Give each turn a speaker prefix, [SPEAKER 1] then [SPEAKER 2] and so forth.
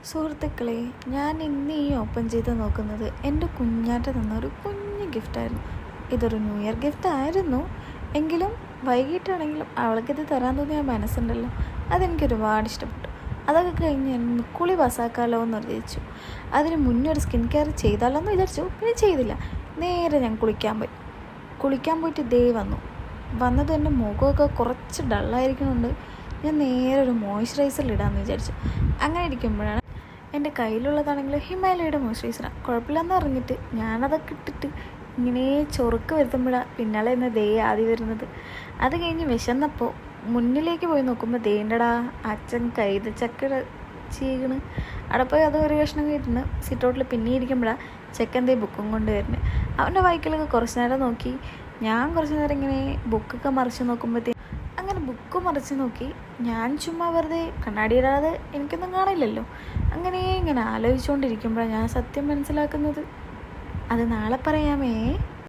[SPEAKER 1] സുഹൃത്തുക്കളെ, ഞാൻ ഇന്ന് ഈ ഓപ്പൺ ചെയ്ത് നോക്കുന്നത് എൻ്റെ കുഞ്ഞാറ്റ തന്ന ഒരു കുഞ്ഞു ഗിഫ്റ്റായിരുന്നു. ഇതൊരു ന്യൂ ഇയർ ഗിഫ്റ്റ് ആയിരുന്നു. എങ്കിലും വൈകിട്ടാണെങ്കിലും അവൾക്കിത് തരാൻ തോന്നിയ മനസ്സുണ്ടല്ലോ, അതെനിക്ക് ഒരുപാട് ഇഷ്ടപ്പെട്ടു. അതൊക്കെ കഴിഞ്ഞ് ഞാൻ കുളി പാസ്സാക്കാമല്ലോ എന്ന് വിചാരിച്ചു. അതിന് മുന്നേ ഒരു സ്കിൻ കെയർ ചെയ്താലോ എന്ന് വിചാരിച്ചു. പിന്നെ ചെയ്തില്ല. നേരെ ഞാൻ കുളിക്കാൻ പോയിട്ട് ദേ വന്നത് എൻ്റെ മുഖമൊക്കെ കുറച്ച് ഡള്ളായിരിക്കുന്നുണ്ട്. ഞാൻ നേരെ ഒരു മോയ്സ്ചറൈസർ ഇടാമെന്ന് വിചാരിച്ചു. അങ്ങനെ ഇരിക്കുമ്പോഴാണ് എൻ്റെ കയ്യിലുള്ളതാണെങ്കിൽ ഹിമാലയയുടെ മോയ്സ്ചറൈസറാണ്. കുഴപ്പമില്ലെന്ന് പറഞ്ഞിട്ട് ഞാനതൊക്കെ ഇട്ടിട്ട് ഇങ്ങനെ ചൊറുക്ക് വരുത്തുമ്പോഴാണ് പിന്നാലെ നിന്ന് ദേ ആദ്യം വരുന്നത്. അത് കഴിഞ്ഞ് വിശന്നപ്പോൾ മുന്നിലേക്ക് പോയി നോക്കുമ്പോൾ ദേണ്ടടാ അച്ഛൻ കൈതച്ചക്ക ചീകണ്. അവിടെ പോയി അത് ഒരു കഷ്ണം കേട്ടിട്ടുണ്ട്. സിറ്റൗട്ടിൽ പിന്നെ ഇരിക്കുമ്പോഴാണ് ചെക്കൻ ദേ ബുക്കും കൊണ്ട് വരുന്നത്. അവൻ്റെ ബൈക്കിലൊക്കെ കുറച്ച് നേരം നോക്കി. ഞാൻ കുറച്ച് നേരം ഇങ്ങനെ ബുക്കൊക്കെ മറിച്ച് നോക്കുമ്പോഴത്തേക്കും അങ്ങനെ ബുക്ക് മറിച്ച് നോക്കി. ഞാൻ ചുമ്മാ വെറുതെ കണ്ണാടിയിടാതെ എനിക്കൊന്നും കാണില്ലല്ലോ. അങ്ങനെ ഇങ്ങനെ ആലോചിച്ചുകൊണ്ടിരിക്കുമ്പോഴാണ് ഞാൻ സത്യം മനസ്സിലാക്കുന്നത്. അത് നാളെ പറയാമേ.